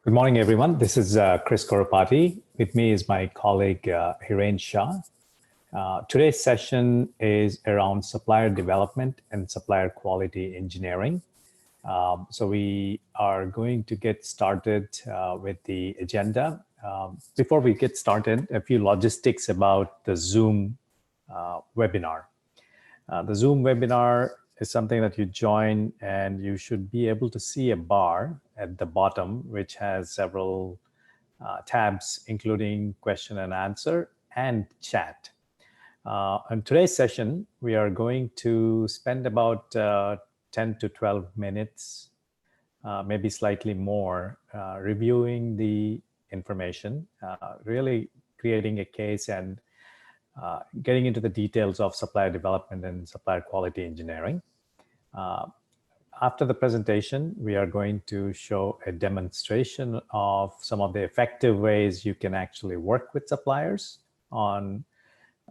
Good morning, everyone. This is Chris Koropati. With me is my colleague, Hiren Shah. Today's session is around supplier development and supplier quality engineering. So we are going to get started with the agenda. Before we get started, a few logistics about the Zoom webinar. The Zoom webinar is something that you join and you should be able to see a bar at the bottom, which has several tabs, including question and answer and chat. On today's session, we are going to spend about 10 to 12 minutes, maybe slightly more, reviewing the information, really creating a case and getting into the details of supplier development and supplier quality engineering. After the presentation, we are going to show a demonstration of some of the effective ways you can actually work with suppliers on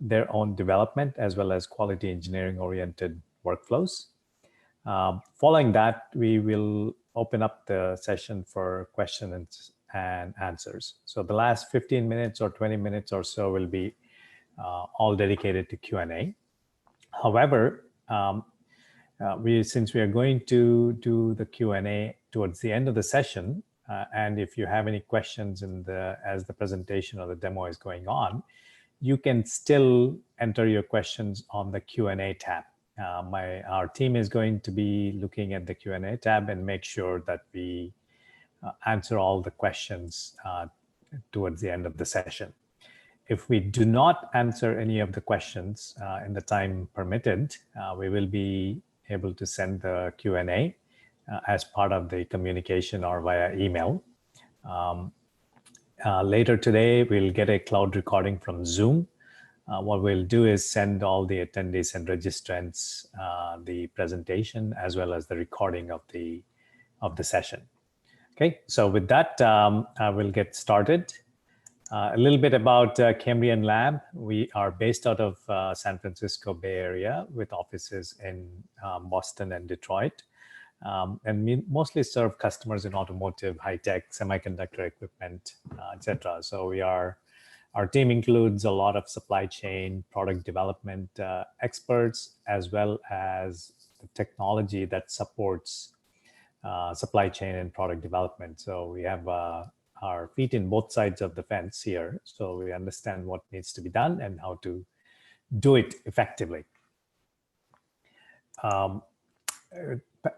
their own development as well as quality engineering oriented workflows. Following that, we will open up the session for questions and answers. So the last 15 minutes or 20 minutes or so will be all dedicated to Q&A. However, since we are going to do the Q&A towards the end of the session, and if you have any questions as the presentation or the demo is going on, you can still enter your questions on the Q&A tab. Our team is going to be looking at the Q&A tab and make sure that we answer all the questions towards the end of the session. If we do not answer any of the questions in the time permitted, we will be able to send the Q&A as part of the communication or via email. Later today, we'll get a cloud recording from Zoom. What we'll do is send all the attendees and registrants the presentation as well as the recording of the session. Okay, so with that, I will get started. A little bit about Cambrian Lab. We are based out of San Francisco Bay Area with offices in Boston and Detroit. And we mostly serve customers in automotive, high-tech, semiconductor equipment, etc. So our team includes a lot of supply chain, product development experts, as well as the technology that supports supply chain and product development. So we have our feet in both sides of the fence here. So we understand what needs to be done and how to do it effectively. Our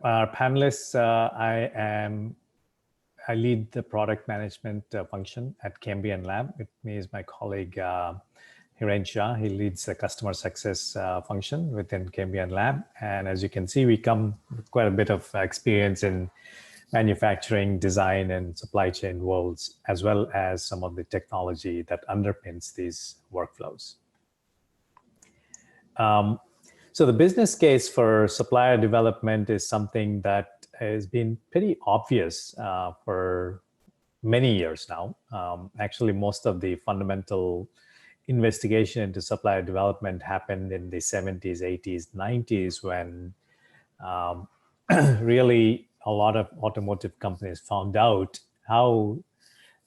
panelists, I lead the product management function at Cambrian Lab. With me is my colleague, Hiren Shah. He leads the customer success function within Cambrian Lab. And as you can see, we come with quite a bit of experience in manufacturing, design, and supply chain worlds, as well as some of the technology that underpins these workflows. So the business case for supplier development is something that has been pretty obvious for many years now. Actually, most of the fundamental investigation into supplier development happened in the 70s, 80s, 90s, when really a lot of automotive companies found out how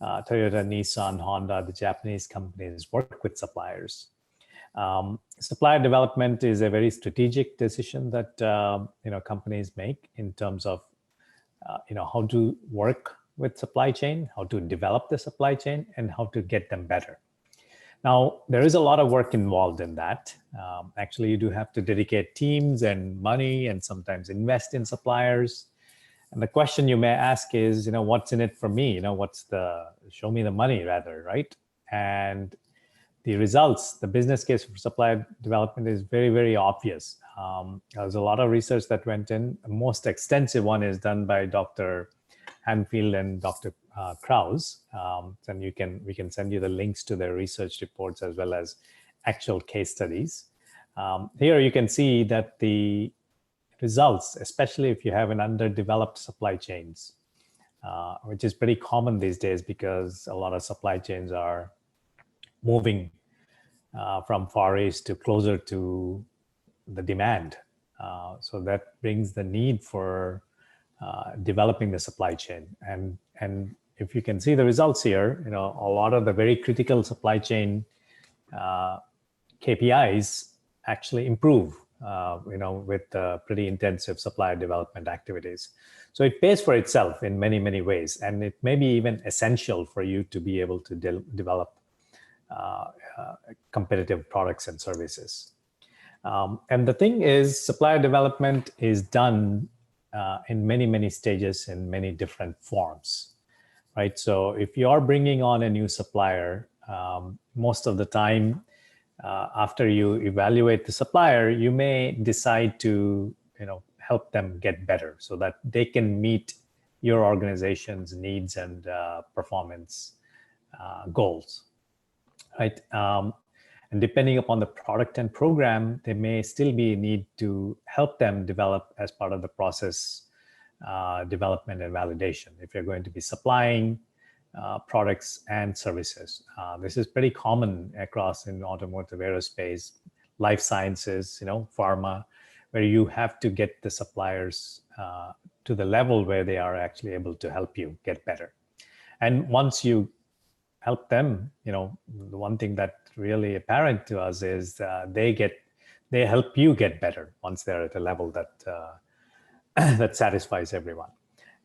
Toyota, Nissan, Honda, the Japanese companies work with suppliers. Supplier development is a very strategic decision that companies make in terms of how to work with supply chain, how to develop the supply chain, and how to get them better. Now, there is a lot of work involved in that. Actually, you do have to dedicate teams and money and sometimes invest in suppliers. And the question you may ask is, what's in it for me? Show me the money rather, right? And the results, the business case for supplier development is very, very obvious. There's a lot of research that went in. The most extensive one is done by Dr. Hanfield and Dr. Krause. And we can send you the links to their research reports as well as actual case studies. Here you can see that the results, especially if you have an underdeveloped supply chains, which is pretty common these days because a lot of supply chains are moving from Far East to closer to the demand. So that brings the need for developing the supply chain. And if you can see the results here, a lot of the very critical supply chain KPIs actually improve, with pretty intensive supplier development activities. So it pays for itself in many, many ways, and it may be even essential for you to be able to develop competitive products and services. And the thing is, supplier development is done in many, many stages in many different forms, right? So if you are bringing on a new supplier, most of the time, after you evaluate the supplier, you may decide to, help them get better so that they can meet your organization's needs and performance goals, right? And depending upon the product and program, there may still be a need to help them develop as part of the process development and validation if you're going to be supplying products and services. This is pretty common across in automotive, aerospace, life sciences, pharma, where you have to get the suppliers to the level where they are actually able to help you get better. And once you help them, the one thing that really apparent to us is they help you get better once they're at a level that that satisfies everyone.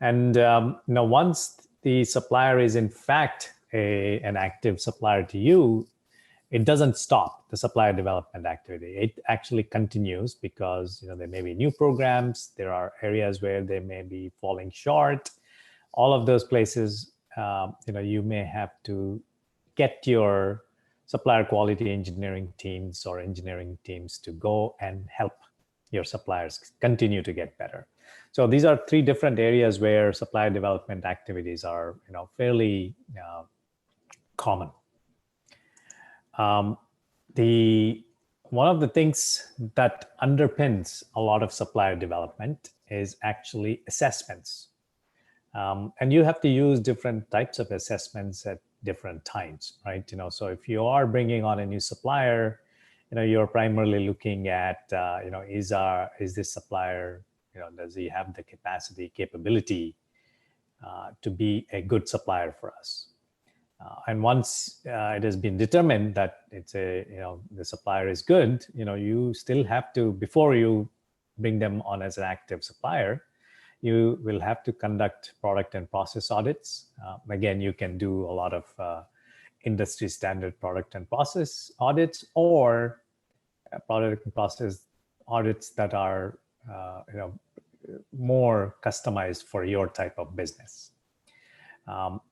And once the supplier is in fact an active supplier to you, it doesn't stop the supplier development activity. It actually continues because there may be new programs, there are areas where they may be falling short. All of those places, you may have to get your supplier quality engineering teams or engineering teams to go and help your suppliers continue to get better. So these are three different areas where supplier development activities are, fairly common. One of the things that underpins a lot of supplier development is actually assessments. And you have to use different types of assessments at different times, right? So if you are bringing on a new supplier, you're primarily looking at, is this supplier, does he have the capability to be a good supplier for us? And once it has been determined that the supplier is good, you still have to, before you bring them on as an active supplier, you will have to conduct product and process audits. Again, you can do a lot of industry standard product and process audits, or product and process audits that are more customized for your type of business.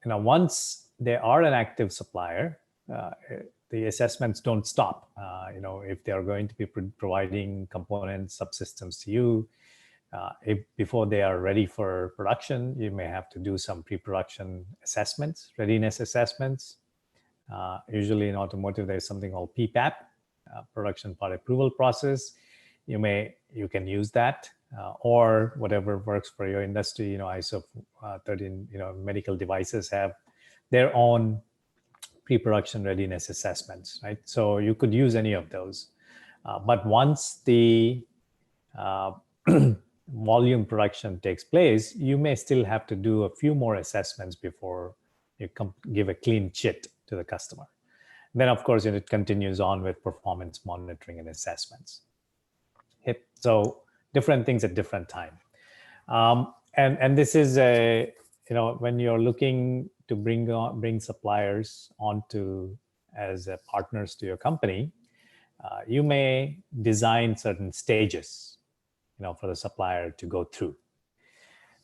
Once they are an active supplier, the assessments don't stop. If they are going to be providing components, subsystems to you, if before they are ready for production, you may have to do some pre-production assessments, readiness assessments. Usually in automotive, there's something called PPAP, production part approval process. You can use that, or whatever works for your industry. ISO 13, medical devices have their own pre-production readiness assessments, right? So you could use any of those. But once the volume production takes place, you may still have to do a few more assessments before you give a clean chit to the customer. Then, of course, it continues on with performance monitoring and assessments. So different things at different time. And this is when you're looking to bring suppliers onto as partners to your company, you may design certain stages for the supplier to go through.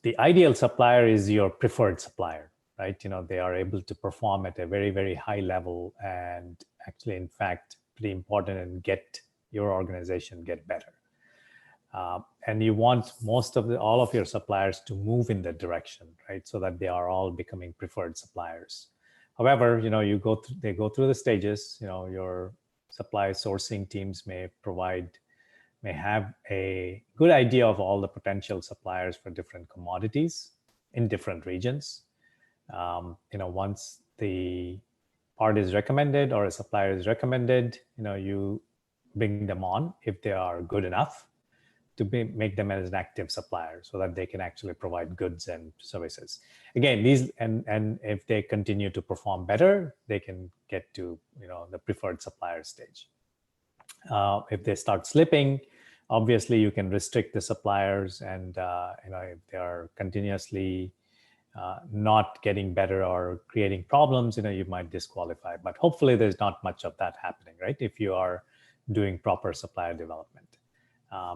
The ideal supplier is your preferred supplier, right? They are able to perform at a very, very high level and actually, in fact, pretty important and get your organization get better. And you want all of your suppliers to move in that direction, right? So that they are all becoming preferred suppliers. However, they go through the stages. Your supply sourcing teams may have a good idea of all the potential suppliers for different commodities in different regions. Once the part is recommended or a supplier is recommended, you bring them on if they are good enough to make them as an active supplier so that they can actually provide goods and services. Again, these and if they continue to perform better, they can get to the preferred supplier stage. If they start slipping, obviously you can restrict the suppliers, and if they are continuously not getting better or creating problems, you might disqualify. But hopefully there's not much of that happening, right? If you are doing proper supplier development.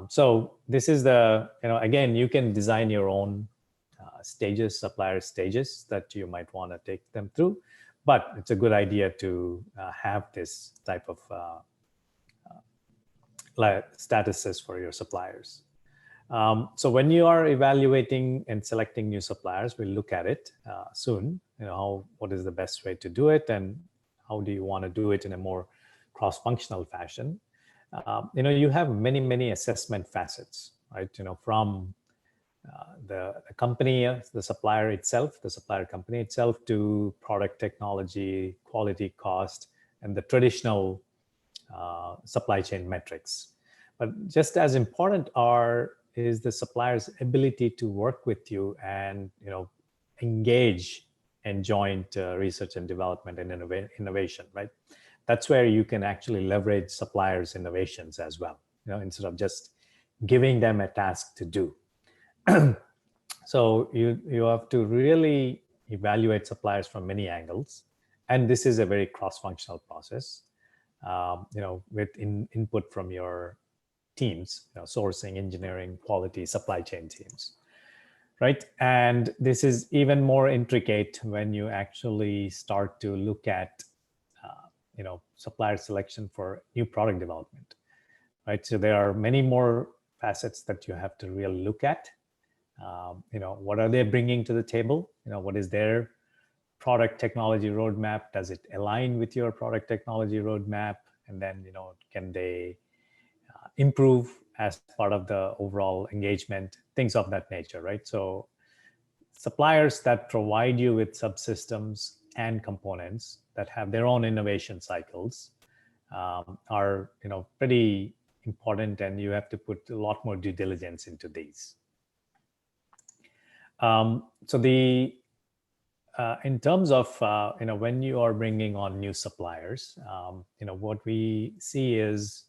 So this is again, you can design your own stages, supplier stages that you might want to take them through, but it's a good idea to have this type of statuses for your suppliers. So when you are evaluating and selecting new suppliers, we'll look at it soon. What is the best way to do it, and how do you want to do it in a more cross-functional fashion? You have many assessment facets, right? From the company, the supplier itself, the supplier company itself, to product technology, quality, cost, and the traditional supply chain metrics. But just as important is the supplier's ability to work with you and engage in joint research and development and innovation, right? That's where you can actually leverage suppliers' innovations as well, instead of just giving them a task to do. So you have to really evaluate suppliers from many angles, and this is a very cross-functional process, with input from your teams, sourcing, engineering, quality, supply chain teams, right? And this is even more intricate when you actually start to look at supplier selection for new product development, right? So there are many more facets that you have to really look at. What are they bringing to the table? What is their product technology roadmap? Does it align with your product technology roadmap? And then, can they improve as part of the overall engagement? Things of that nature, right? So suppliers that provide you with subsystems and components that have their own innovation cycles are pretty important, and you have to put a lot more due diligence into these. So in terms of when you are bringing on new suppliers, what we see is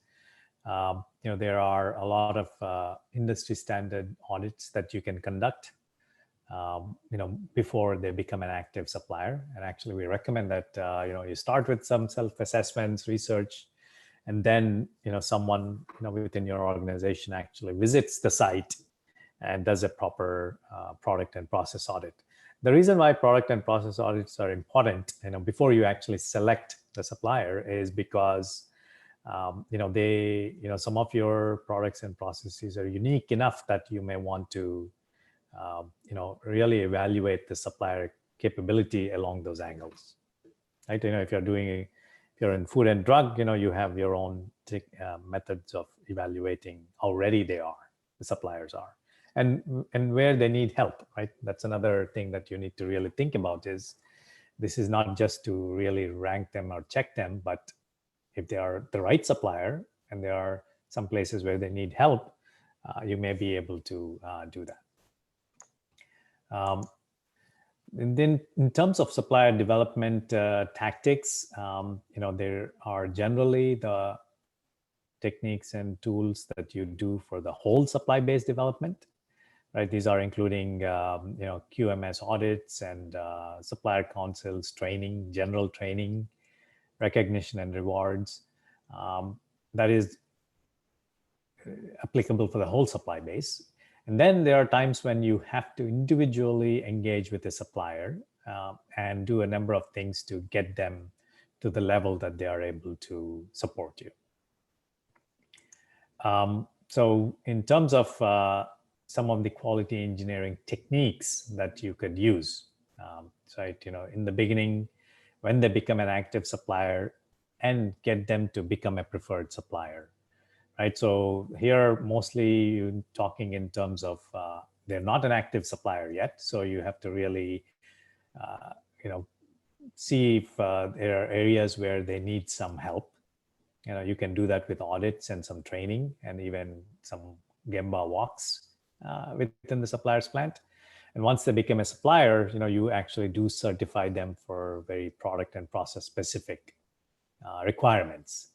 there are a lot of industry standard audits that you can conduct before they become an active supplier. And actually, we recommend that you start with some self-assessments, research, and then someone within your organization actually visits the site and does a proper product and process audit. The reason why product and process audits are important, before you actually select the supplier, is because some of your products and processes are unique enough that you may want to really evaluate the supplier capability along those angles, right? If you're in food and drug, you have your own methods of evaluating how ready the suppliers are, and where they need help, right? That's another thing that you need to really think about. Is this is not just to really rank them or check them, but if they are the right supplier and there are some places where they need help, you may be able to do that. And then in terms of supplier development tactics, there are generally the techniques and tools that you do for the whole supply-based development, right? These are including, QMS audits and supplier councils, training, general training, recognition and rewards. That is applicable for the whole supply base. And then there are times when you have to individually engage with the supplier and do a number of things to get them to the level that they are able to support you. So in terms of some of the quality engineering techniques that you could use, in the beginning, when they become an active supplier, and get them to become a preferred supplier, right? So here, mostly you're talking in terms of they're not an active supplier yet. So you have to really, see if there are areas where they need some help. You can do that with audits and some training and even some Gemba walks within the supplier's plant. And once they become a supplier, you actually do certify them for very product and process specific requirements.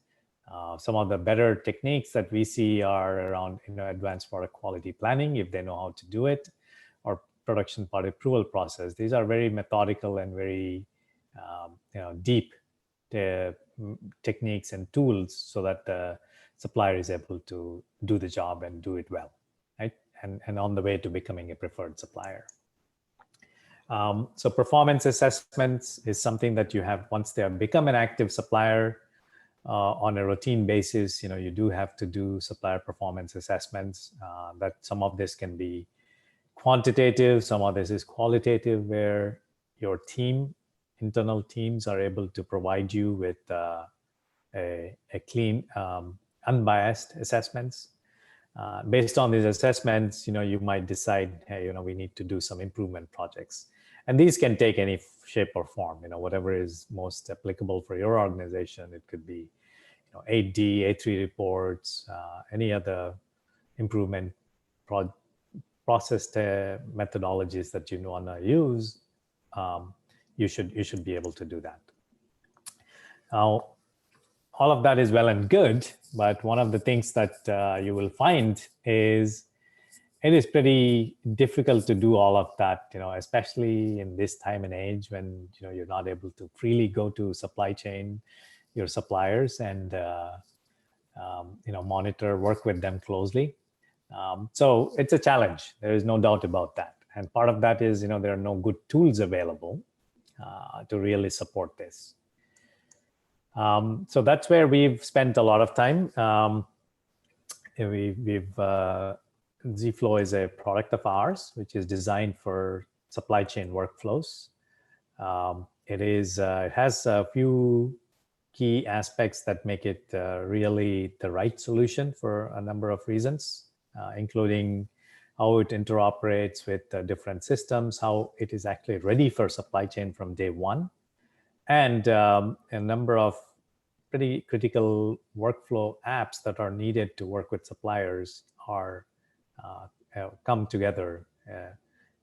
Some of the better techniques that we see are around advanced product quality planning, if they know how to do it, or production part approval process. These are very methodical and very deep techniques and tools so that the supplier is able to do the job and do it well, right? And on the way to becoming a preferred supplier. So performance assessments is something that you have once they have become an active supplier. On a routine basis, you do have to do supplier performance assessments. That some of this can be quantitative, some of this is qualitative, where your internal teams are able to provide you with a clean, unbiased assessments. Based on these assessments, you might decide, hey, we need to do some improvement projects. And these can take any shape or form, whatever is most applicable for your organization. It could be 8D, A3 reports, any other improvement process methodologies that you want to use. You should be able to do that. Now, all of that is well and good, but one of the things that you will find is it is pretty difficult to do all of that, especially in this time and age when you're not able to freely go to supply chain, your suppliers, and monitor, work with them closely. So it's a challenge. There is no doubt about that. And part of that is, there are no good tools available to really support this. So that's where we've spent a lot of time. ZFlow is a product of ours, which is designed for supply chain workflows. It has a few key aspects that make it really the right solution for a number of reasons, including how it interoperates with different systems, how it is actually ready for supply chain from day one, and a number of pretty critical workflow apps that are needed to work with suppliers are come together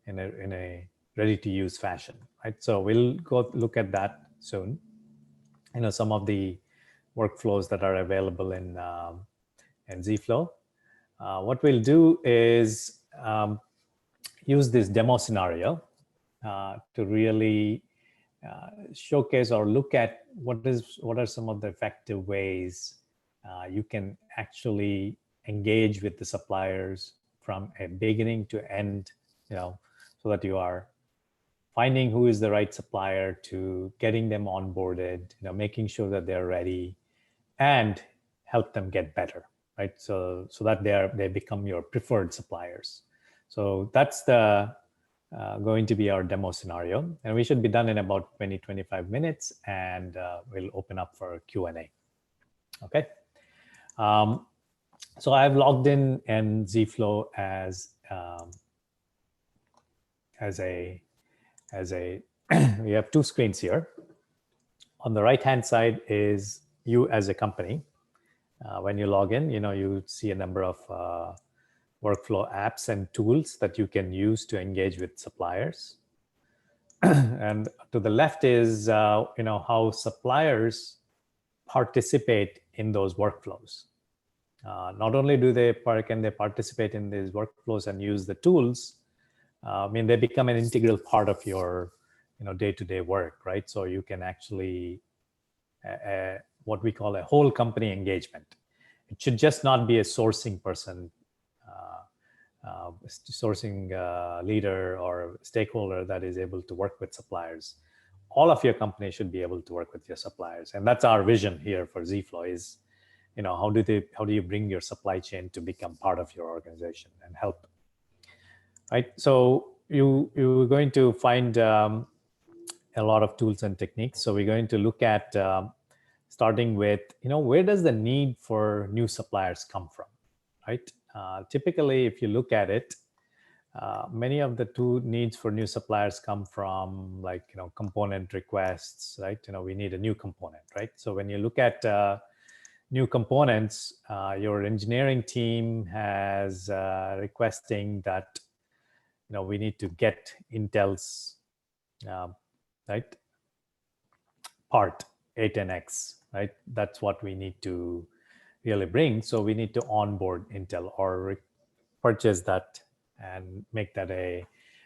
in a ready-to-use fashion, right? So we'll go look at that soon. Some of the workflows that are available in ZFlow. What we'll do is use this demo scenario to really showcase or look at what are some of the effective ways you can actually engage with the suppliers from a beginning to end, so that you are finding who is the right supplier, to getting them onboarded, making sure that they're ready, and help them get better, right? So that they become your preferred suppliers. So that's going to be our demo scenario, and we should be done in about 20-25 minutes, and we'll open up for Q&A. Okay. So I've logged in ZFlow as we have two screens here. On the right-hand side is you as a company. When you log in, you see a number of workflow apps and tools that you can use to engage with suppliers. And to the left is how suppliers participate in those workflows. Not only can they participate in these workflows and use the tools, they become an integral part of your day-to-day work, right? So you can actually what we call a whole company engagement. It should just not be a sourcing person, sourcing leader or stakeholder that is able to work with suppliers. All of your company should be able to work with your suppliers, and that's our vision here for ZFlow. Is how do you bring your supply chain to become part of your organization and help, right? So you're going to find a lot of tools and techniques. So we're going to look at starting with, where does the need for new suppliers come from, right? Typically, if you look at it, many of the two needs for new suppliers come from component requests, right? We need a new component, right? So when you look at new components, your engineering team has requesting that we need to get Intel's right part A10X, right? That's what we need to really bring. So we need to onboard Intel or purchase that and make that a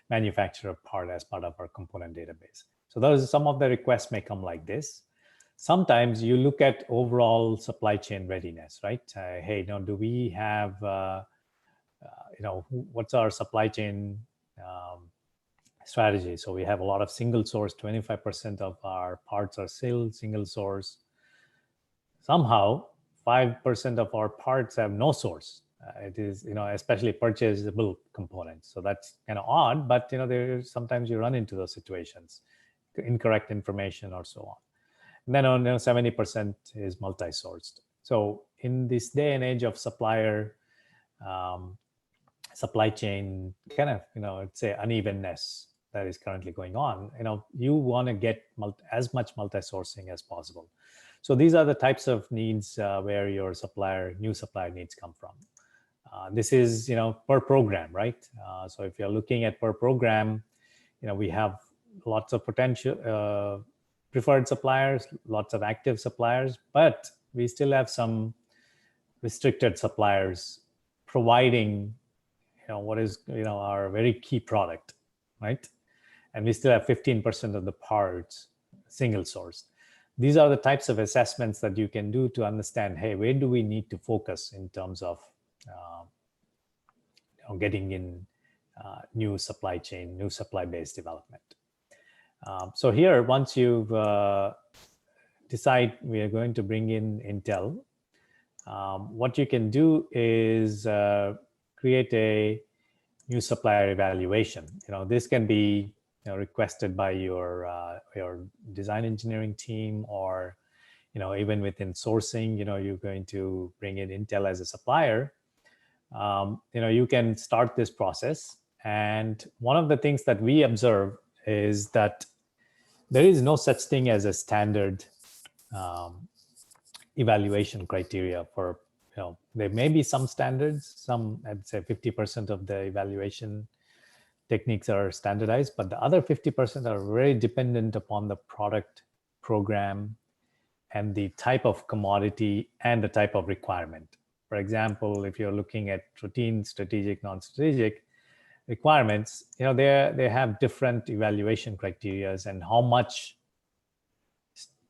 manufacturer part as part of our component database. So those, some of the requests may come like this. Sometimes you look at overall supply chain readiness, right? Hey, do we have, what's our supply chain strategy? So we have a lot of single source, 25% of our parts are still single source. Somehow, 5% of our parts have no source. It is, especially purchasable components. So that's kind of odd, but, there's sometimes you run into those situations, incorrect information or so on. And then on 70% is multi-sourced. So in this day and age of supply chain kind of, let's say unevenness that is currently going on, you want to get as much multi-sourcing as possible. So these are the types of needs where your new supplier needs come from. This is, per program, right? So if you're looking at per program, we have lots of potential preferred suppliers, lots of active suppliers, but we still have some restricted suppliers providing, what is, our very key product, right? And we still have 15% of the parts single sourced. These are the types of assessments that you can do to understand, hey, where do we need to focus in terms of getting in new supply chain, new supply-based development. So here, once you've decide we are going to bring in Intel, what you can do is create a new supplier evaluation. This can be requested by your design engineering team, or even within sourcing. You're going to bring in Intel as a supplier. You can start this process, and one of the things that we observe is that there is no such thing as a standard evaluation criteria for, there may be some standards, some, I'd say 50% of the evaluation techniques are standardized, but the other 50% are very dependent upon the product program and the type of commodity and the type of requirement. For example, if you're looking at routine, strategic, non-strategic requirements, they have different evaluation criteria and how much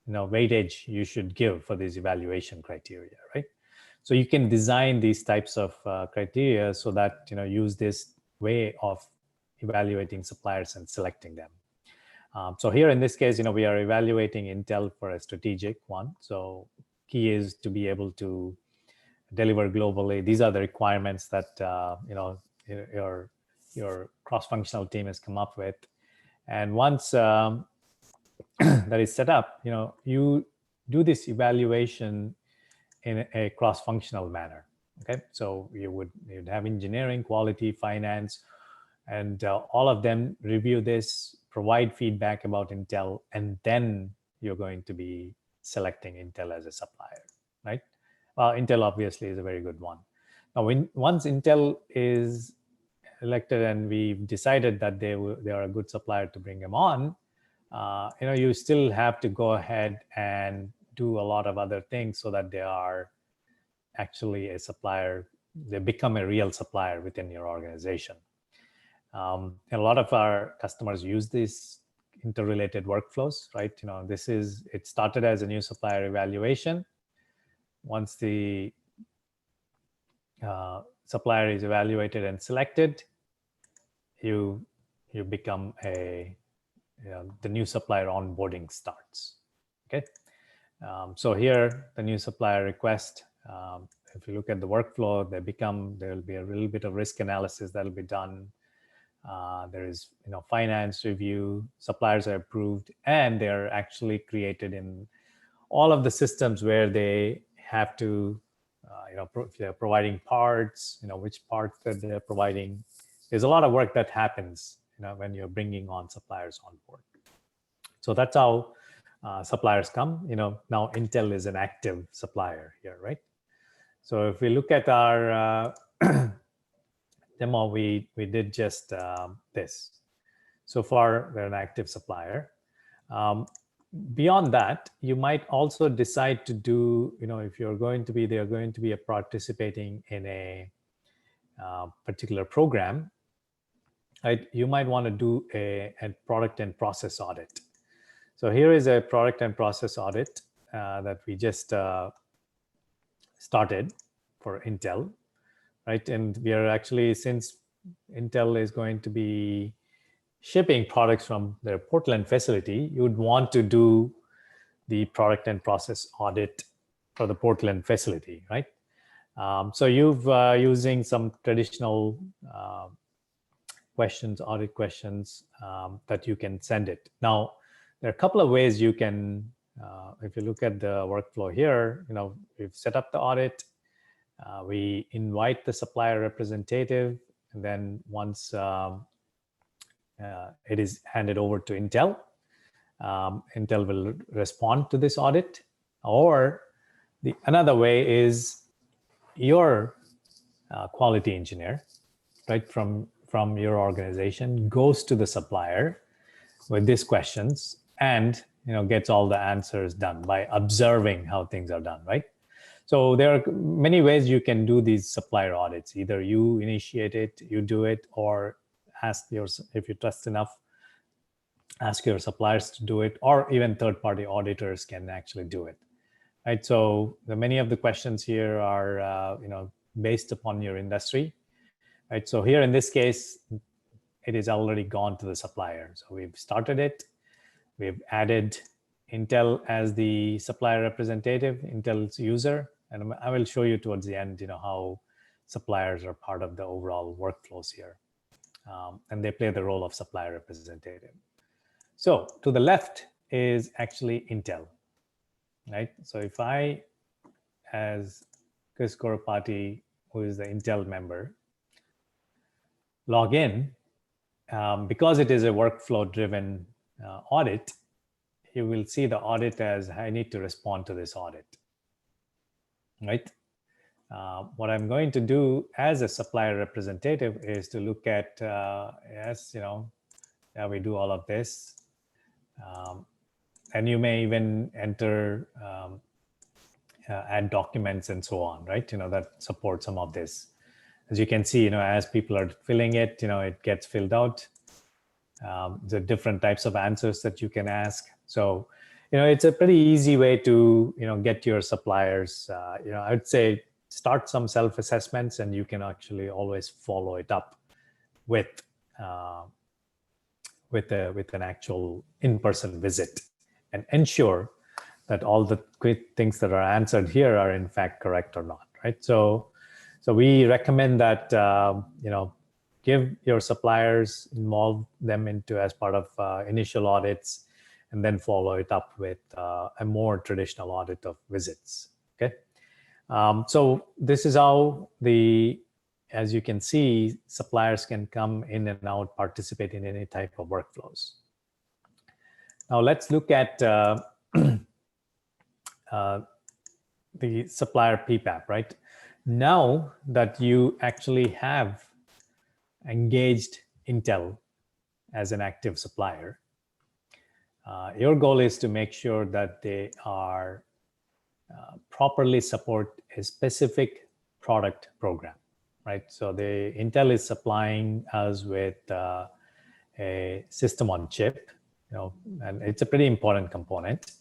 weightage you should give for these evaluation criteria, right? So you can design these types of criteria so that use this way of evaluating suppliers and selecting them. So here in this case, we are evaluating Intel for a strategic one. So key is to be able to deliver globally. These are the requirements that your cross-functional team has come up with. And once that is set up, you do this evaluation in a cross-functional manner. Okay, so you'd have engineering, quality, finance, and all of them review this, provide feedback about Intel, and then you're going to be selecting Intel as a supplier, right? Well, Intel obviously is a very good one. Now, once Intel is elected and we've decided that they are a good supplier to bring them on, you still have to go ahead and do a lot of other things so that they are actually a supplier. They become a real supplier within your organization. And a lot of our customers use these interrelated workflows, right? It started as a new supplier evaluation. Once the supplier is evaluated and selected, you become the new supplier onboarding starts. Okay, so here the new supplier request. If you look at the workflow, there will be a little bit of risk analysis that will be done. There is finance review, suppliers are approved, and they're actually created in all of the systems where they have to, if they're providing parts, which parts that they're providing. There's a lot of work that happens, when you're bringing on suppliers on board. So that's how suppliers come, now Intel is an active supplier here, right? So if we look at our demo, we did just this. So far, we're an active supplier. Beyond that, you might also decide to do, if they're going to be participating in a particular program, right? You might want to do a product and process audit. So here is a product and process audit that we just started for Intel, right? And we are actually, since Intel is going to be shipping products from their Portland facility, you would want to do the product and process audit for the Portland facility, right? So you've using some traditional questions, audit questions that you can send it. Now, there are a couple of ways you can, if you look at the workflow here, we've set up the audit, we invite the supplier representative, and then once it is handed over to Intel, Intel will respond to this audit. Or another way is your quality engineer, right, from your organization goes to the supplier with these questions and gets all the answers done by observing how things are done, right? So there are many ways you can do these supplier audits. Either you initiate it, you do it, or if you trust enough, ask your suppliers to do it, or even third-party auditors can actually do it, right? So many of the questions here are based upon your industry, right? So here in this case, it is already gone to the supplier. So we've started it. We've added Intel as the supplier representative, Intel's user, and I will show you towards the end, how suppliers are part of the overall workflows here, and they play the role of supplier representative. So to the left is actually Intel, right? So if I, as Chris Goropati, who is the Intel member, log in, because it is a workflow-driven audit, you will see the audit as I need to respond to this audit, right? What I'm going to do as a supplier representative is to look at, yes, we do all of this. And you may even enter, add documents and so on, right? That support some of this. As you can see, as people are filling it, it gets filled out. The different types of answers that you can ask. So, it's a pretty easy way to, get your suppliers, I would say start some self-assessments, and you can actually always follow it up with an actual in-person visit and ensure that all the quick things that are answered here are in fact correct or not, right? So we recommend that, give your suppliers, involve them into as part of initial audits, and then follow it up with a more traditional audit of visits, okay? So this is how as you can see, suppliers can come in and out, participate in any type of workflows. Now let's look at the supplier PPAP, right? Now that you actually have engaged Intel as an active supplier, your goal is to make sure that they are properly support a specific product program, right? So Intel is supplying us with a system on chip, and it's a pretty important component.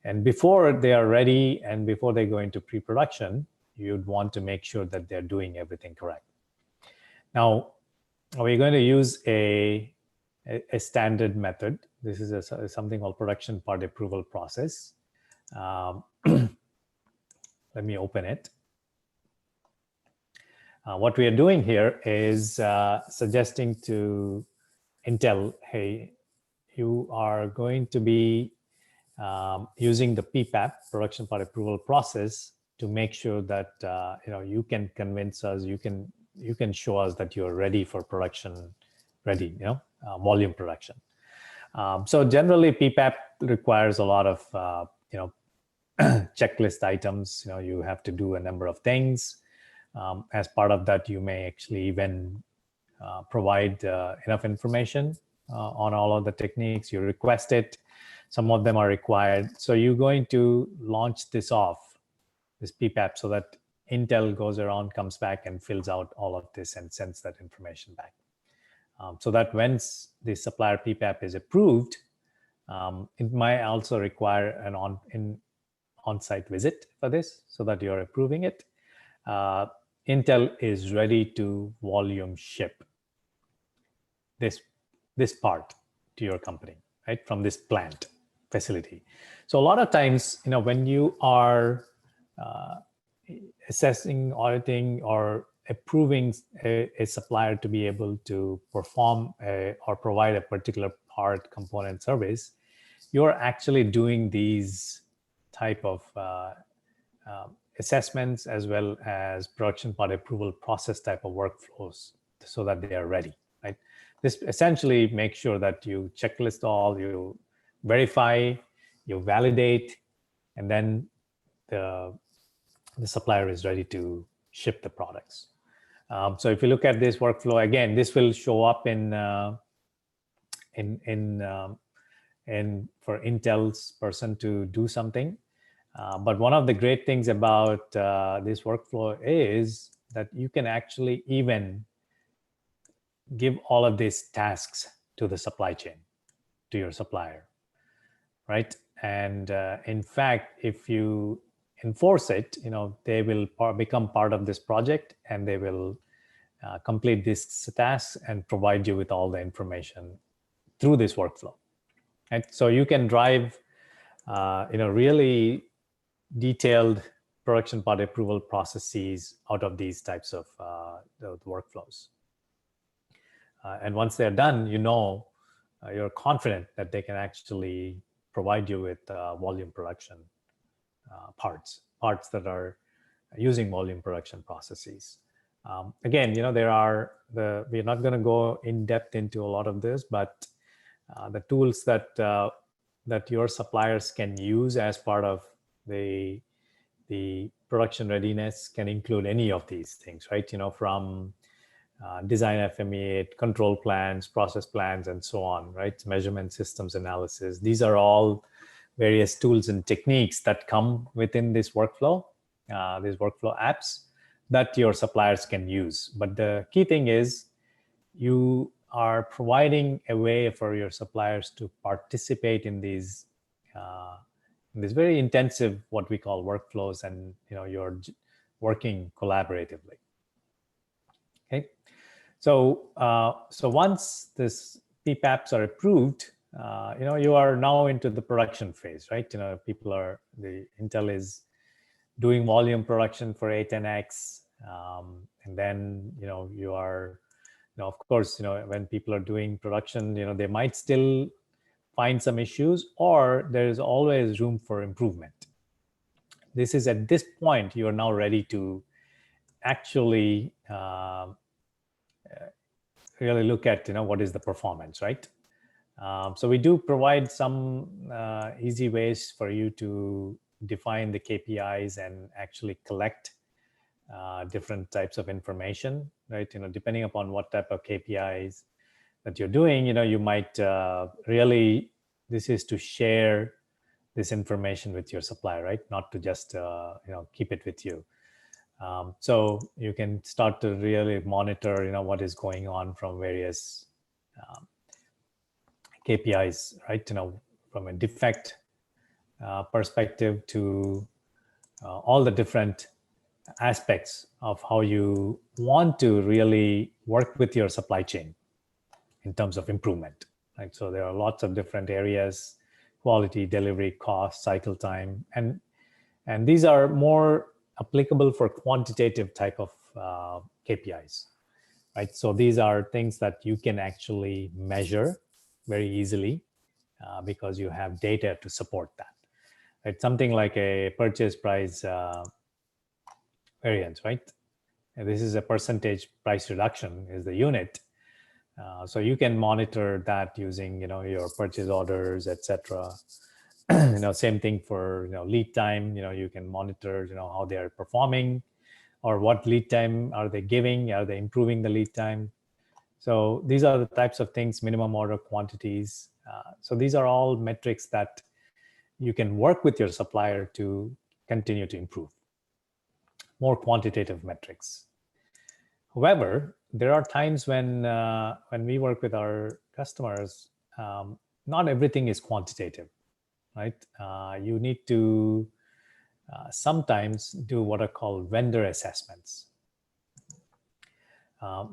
And before they are ready and before they go into pre-production, you'd want to make sure that they're doing everything correct. Now, we're going to use a standard method. This is something called production part approval process. Let me open it. What we are doing here is suggesting to Intel, hey, you are going to be using the PPAP, production part approval process, to make sure that you can convince us, you can show us that you're ready for production, volume production. So generally, PPAP requires a lot of checklist items. You have to do a number of things. As part of that, you may actually even provide enough information on all of the techniques. You request it. Some of them are required. So you're going to launch this PPAP, so that Intel goes around, comes back, and fills out all of this and sends that information back. So that once the supplier PPAP is approved, it might also require an on-site visit for this, so that you're approving it. Intel is ready to volume ship this part to your company, right, from this plant facility. So a lot of times, when you are assessing, auditing, or approving a supplier to be able to perform or provide a particular part, component, service, you're actually doing these type of assessments as well as production part approval process type of workflows, so that they are ready, right? This essentially makes sure that you checklist all, you verify, you validate, and then the supplier is ready to ship the products. So if you look at this workflow, again, this will show up in for Intel's person to do something. But one of the great things about this workflow is that you can actually even give all of these tasks to the supply chain, to your supplier, right? And in fact, if you enforce it, they will become part of this project, and they will complete these tasks and provide you with all the information through this workflow, right? So you can drive, really detailed production part approval processes out of these types of the workflows. And once they're done, you're confident that they can actually provide you with volume production parts that are using volume production processes. Again, we're not going to go in depth into a lot of this, but the tools that your suppliers can use as part of the production readiness can include any of these things, right? From design FMEA, control plans, process plans, and so on, right? Measurement systems analysis. These are all various tools and techniques that come within this workflow, these workflow apps that your suppliers can use. But the key thing is you are providing a way for your suppliers to participate in these very intensive, what we call workflows, and you're working collaboratively. Okay, so once this PPAPs are approved, you are now into the production phase, right? Intel is doing volume production for 810X, and then you are, of course, when people are doing production, they might still find some issues, or there is always room for improvement. This is at this point you are now ready to actually really look at what is the performance, right? So we do provide some easy ways for you to define the KPIs and actually collect different types of information, right? Depending upon what type of KPIs that you're doing, you might really, this is to share this information with your supplier, right? Not to just keep it with you. So you can start to really monitor what is going on from various KPIs, right? From a defect perspective to all the different aspects of how you want to really work with your supply chain in terms of improvement, right? So there are lots of different areas: quality, delivery, cost, cycle time, and these are more applicable for quantitative type of KPIs, right? So these are things that you can actually measure very easily because you have data to support that. It's something like a purchase price variance, right? And this is a percentage price reduction is the unit. So you can monitor that using, your purchase orders, etc. Same thing for, lead time. You can monitor, how they are performing, or what lead time are they giving? Are they improving the lead time? So these are the types of things, minimum order quantities. So these are all metrics that you can work with your supplier to continue to improve. More quantitative metrics. However, there are times when we work with our customers, not everything is quantitative, right? You need to sometimes do what are called vendor assessments.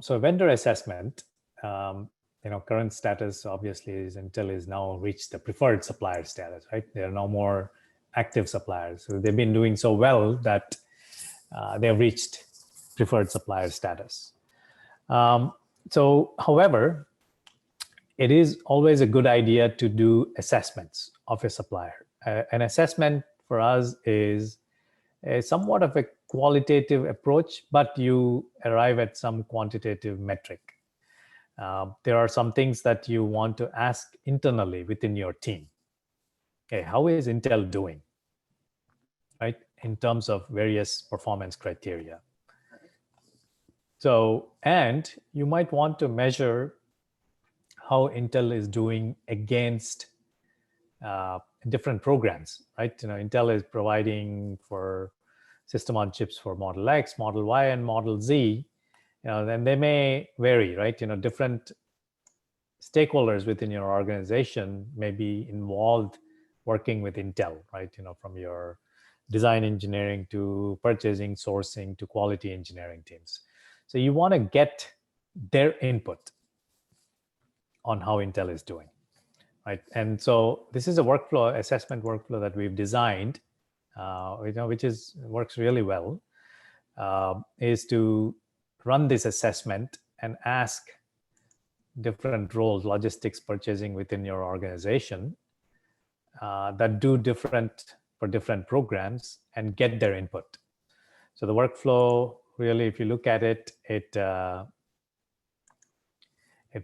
So vendor assessment, current status obviously is Intel is now reached the preferred supplier status, right? There are no more active suppliers. So they've been doing so well that they've reached preferred supplier status. However, it is always a good idea to do assessments of a supplier. An assessment for us is somewhat of a qualitative approach, but you arrive at some quantitative metric. There are some things that you want to ask internally within your team. Okay, how is Intel doing, right, in terms of various performance criteria? So, and you might want to measure how Intel is doing against different programs, right? Intel is providing for system on chips for Model X, Model Y, and Model Z. Then they may vary, right? Different stakeholders within your organization may be involved working with Intel, right? From your design engineering to purchasing, sourcing to quality engineering teams. So you want to get their input on how Intel is doing, right? And so this is a workflow, assessment workflow that we've designed, which works really well, is to run this assessment and ask different roles, logistics, purchasing within your organization that do different for different programs and get their input. So the workflow, really, if you look at it, it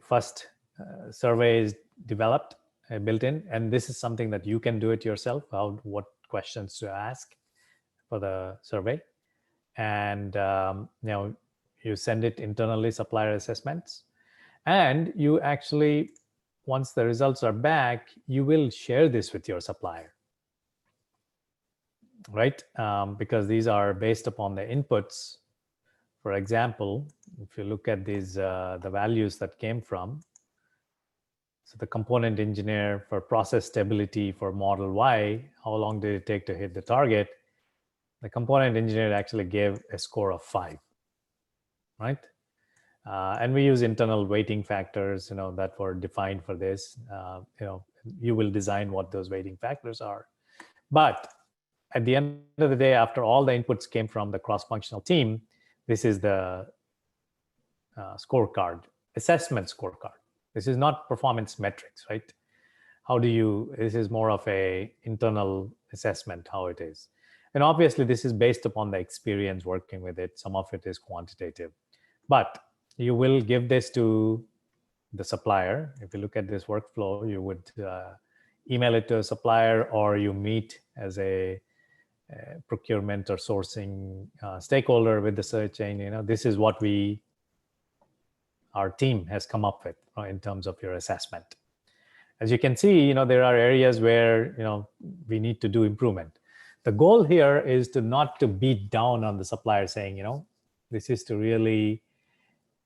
first survey is developed, built in, and this is something that you can do it yourself, what questions to ask for the survey. And you send it internally, supplier assessments, and you actually, once the results are back, you will share this with your supplier, right? Because these are based upon the inputs. For example, if you look at these, the values that came from, so the component engineer for process stability for Model Y, how long did it take to hit the target? The component engineer actually gave a score of 5, right? And we use internal weighting factors, that were defined for this. You will design what those weighting factors are. But at the end of the day, after all the inputs came from the cross-functional team, this is the scorecard, assessment scorecard. This is not performance metrics, right? This is more of a internal assessment, how it is. And obviously, this is based upon the experience working with it. Some of it is quantitative. But you will give this to the supplier. If you look at this workflow, you would email it to a supplier, or you meet as a procurement or sourcing stakeholder with the search chain. This is what our team has come up with in terms of your assessment. As you can see, there are areas where we need to do improvement. The goal here is not to beat down on the supplier, saying this is to really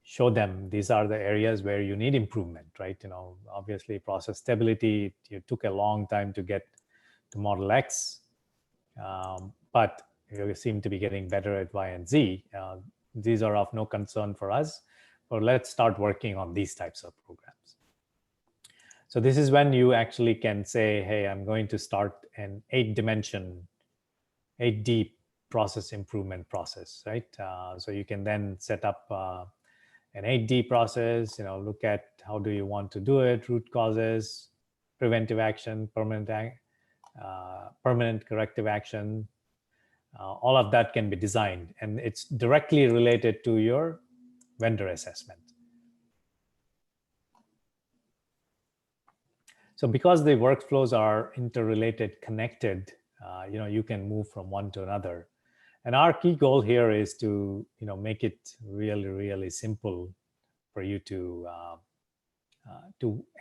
show them these are the areas where you need improvement, right? Obviously process stability, it took a long time to get to Model X, but you seem to be getting better at Y and Z. These are of no concern for us, but let's start working on these types of programs. So this is when you actually can say, hey, I'm going to start an 8D process improvement process, right? So you can then set up an 8D process, look at how do you want to do it, root causes, preventive action, permanent corrective action. All of that can be designed, and it's directly related to your vendor assessment. So because the workflows are interrelated, connected, you can move from one to another. And our key goal here is to make it really, really simple for you to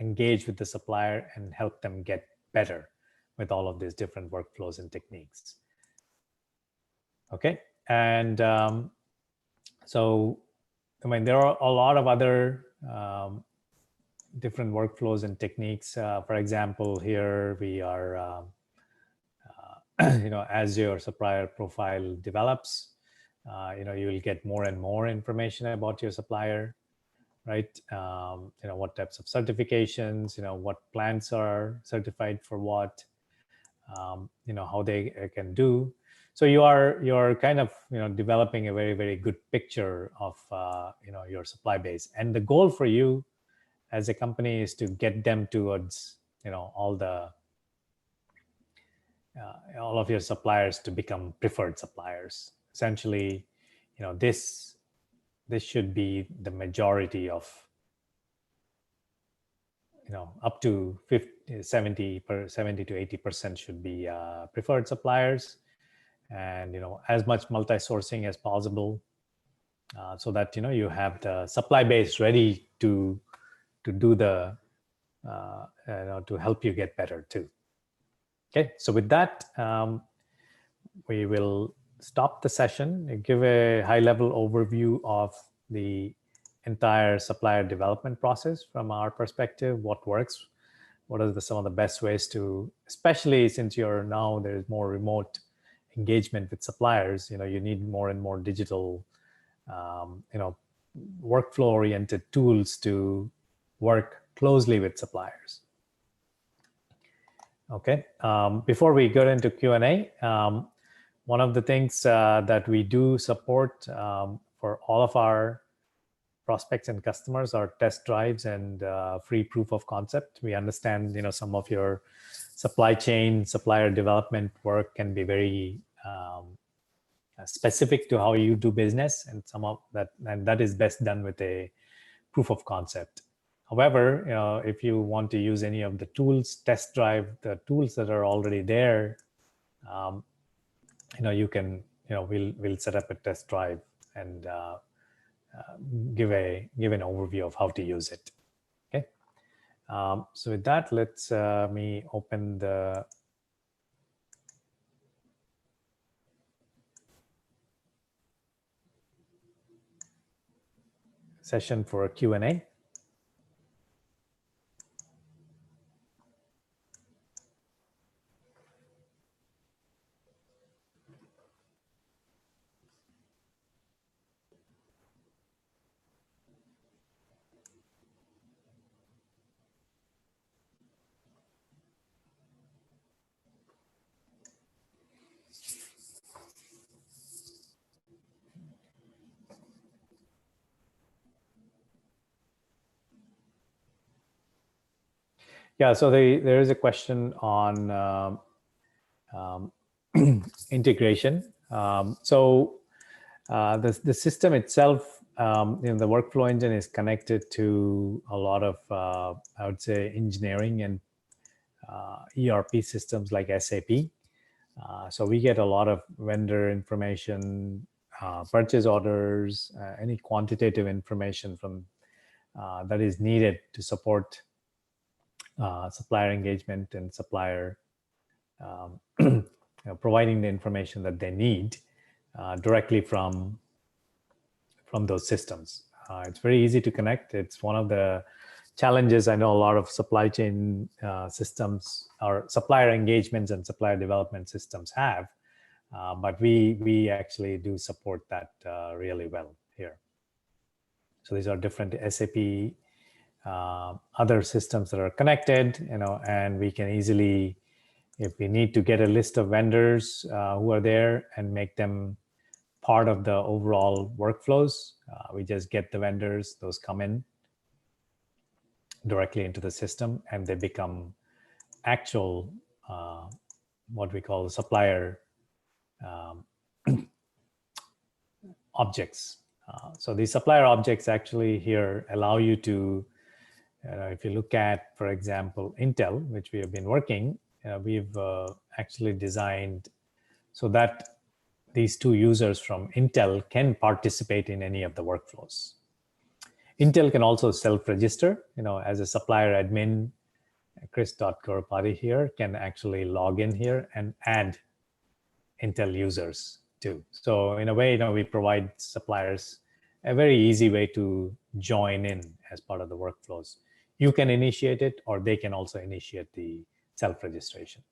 engage with the supplier and help them get better with all of these different workflows and techniques. Okay, and so there are a lot of other different workflows and techniques. For example, here we are, as your supplier profile develops, you will get more and more information about your supplier, right? What types of certifications, what plants are certified for what, how they can do. So you're kind of developing a very, very good picture of your supply base, and the goal for you as a company is to get them towards all of your suppliers to become preferred suppliers. Essentially, this should be the majority of up to 70 to 80% should be preferred suppliers, and as much multi-sourcing as possible, so that you have the supply base ready to do the to help you get better too. Okay, so with that, we will stop the session and give a high-level overview of the entire supplier development process from our perspective. What works, what are some of the best ways to, especially since there's more remote engagement with suppliers, you need more and more digital workflow oriented tools to work closely with suppliers. Okay, before we get into Q&A, one of the things that we do support for all of our prospects and customers are test drives and free proof of concept. We understand some of your supply chain, supplier development work can be very specific to how you do business, and that is best done with a proof of concept. However, if you want to use any of the tools, test drive the tools that are already there, you can, we'll set up a test drive and give an overview of how to use it. Okay. So with that, let's me open the session for a Q&A. Yeah, so there is a question on integration. So the system itself, the workflow engine is connected to a lot of, I would say, engineering and ERP systems like SAP. So we get a lot of vendor information, purchase orders, any quantitative information from that is needed to support supplier engagement and supplier providing the information that they need directly from those systems. It's very easy to connect. It's one of the challenges I know a lot of supply chain systems or supplier engagements and supplier development systems have, but we actually do support that really well here. So these are different SAP other systems that are connected, and we can easily, if we need to get a list of vendors who are there and make them part of the overall workflows, we just get the vendors, those come in directly into the system, and they become actual, what we call supplier objects. So these supplier objects actually here allow you to If you look at, for example, Intel, which we have been working, we've actually designed so that these two users from Intel can participate in any of the workflows. Intel can also self-register, as a supplier admin. Chris.Gorpati here can actually log in here and add Intel users too. So in a way, we provide suppliers a very easy way to join in as part of the workflows. You can initiate it, or they can also initiate the self-registration.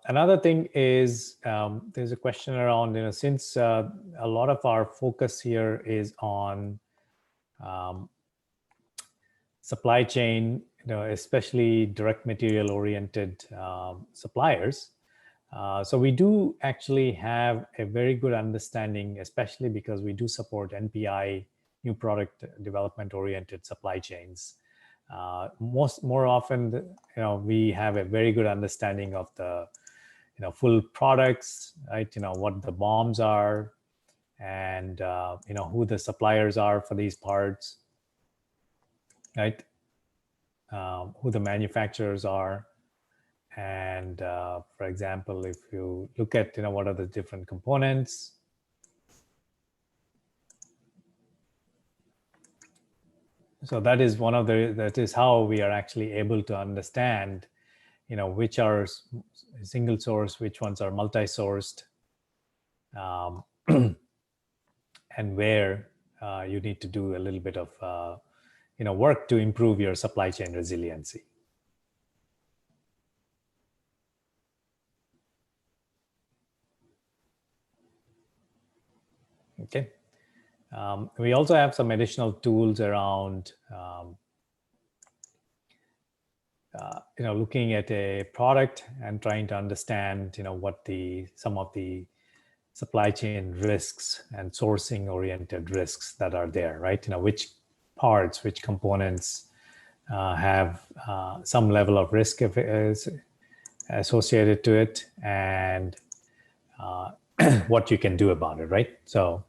Another thing is there's a question around, since a lot of our focus here is on supply chain, especially direct material oriented suppliers. So we do actually have a very good understanding, especially because we do support NPI, new product development oriented supply chains. More often, we have a very good understanding of the, full products, right? What the BOMs are, and who the suppliers are for these parts, right? Who the manufacturers are, and for example, if you look at, what are the different components. So that is that is how we are actually able to understand, which are single source, which ones are multi-sourced, and where you need to do a little bit of, work to improve your supply chain resiliency. Okay. We also have some additional tools around, looking at a product and trying to understand, what some of the supply chain risks and sourcing oriented risks that are there, right? Which parts, which components have some level of risk if it is associated to it, and what you can do about it, right? So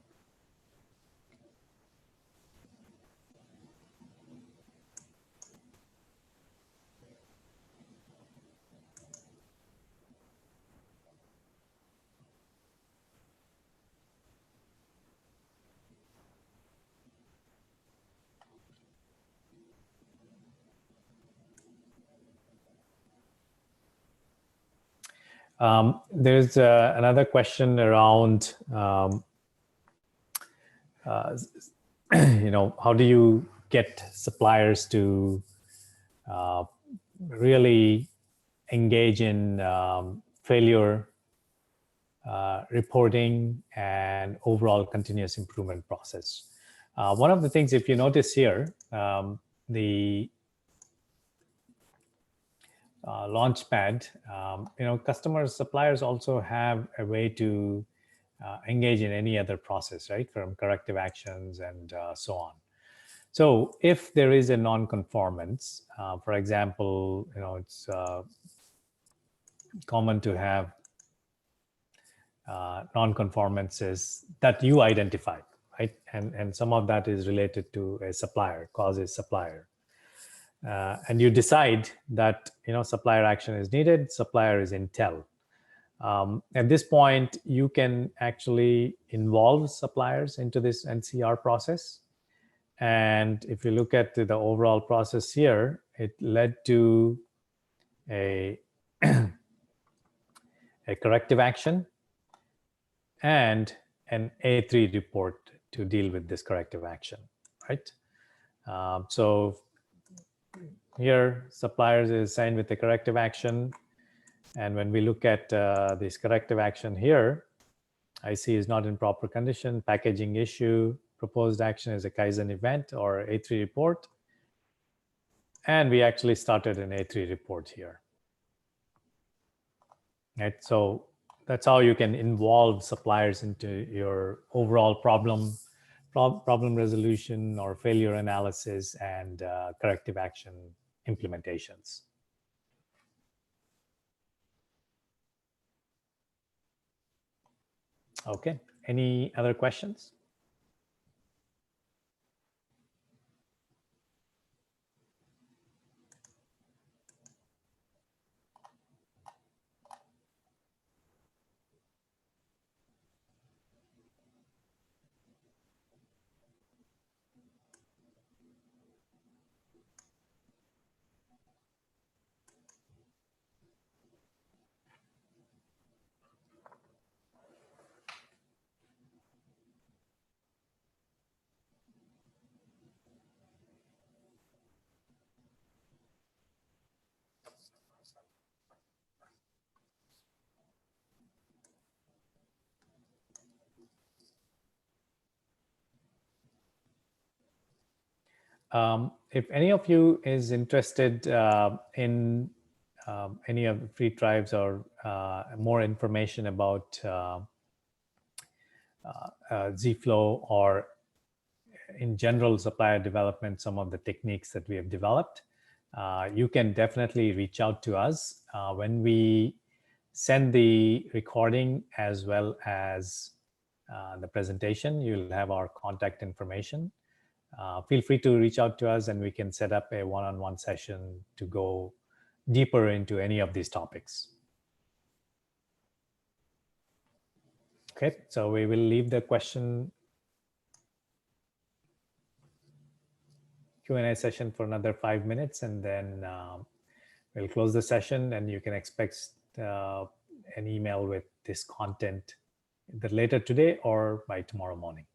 there's another question around, how do you get suppliers to really engage in failure reporting and overall continuous improvement process. One of the things, if you notice here, the Launchpad, customers, suppliers also have a way to engage in any other process, right? From corrective actions and so on. So if there is a non-conformance, for example, it's common to have non-conformances that you identify, right? And some of that is related to a supplier, causes supplier. And you decide that, supplier action is needed, supplier is Intel. At this point, you can actually involve suppliers into this NCR process. And if you look at the overall process here, it led to a corrective action and an A3 report to deal with this corrective action, right? So here, suppliers is signed with the corrective action. And when we look at this corrective action here, IC is not in proper condition, packaging issue, proposed action is a Kaizen event or A3 report. And we actually started an A3 report here. Right? So that's how you can involve suppliers into your overall problem problem resolution or failure analysis, and corrective action implementations. Okay, any other questions? If any of you is interested in any of the free tribes or more information about ZFlow or in general supplier development, some of the techniques that we have developed, you can definitely reach out to us. When we send the recording as well as the presentation, you'll have our contact information. Feel free to reach out to us and we can set up a one-on-one session to go deeper into any of these topics. Okay, so we will leave the Q&A session for another 5 minutes, and then we'll close the session, and you can expect an email with this content either later today or by tomorrow morning.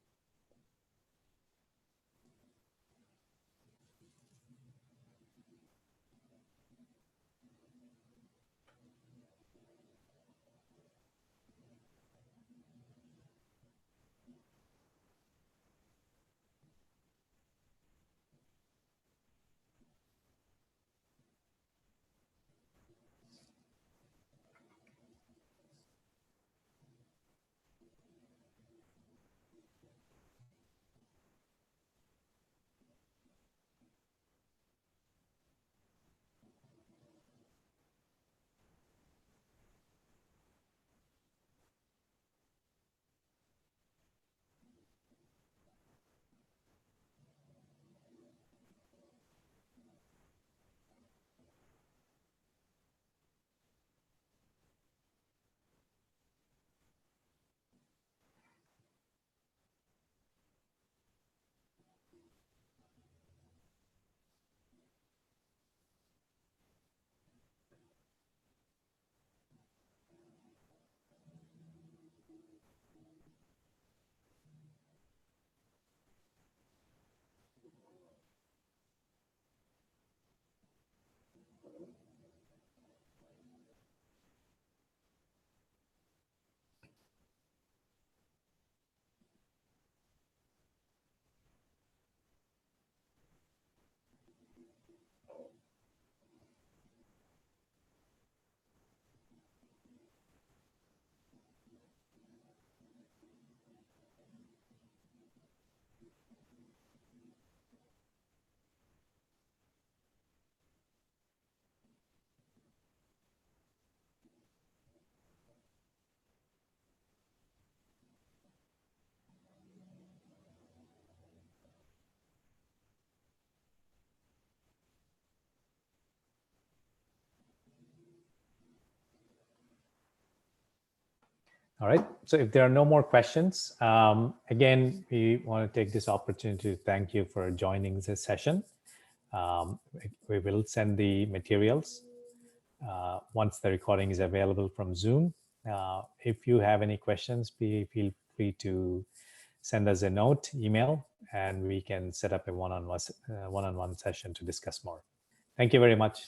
All right, so if there are no more questions, again, we want to take this opportunity to thank you for joining this session. We will send the materials once the recording is available from Zoom. If you have any questions, feel free to send us a note, email, and we can set up a one-on-one session to discuss more. Thank you very much.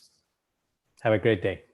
Have a great day.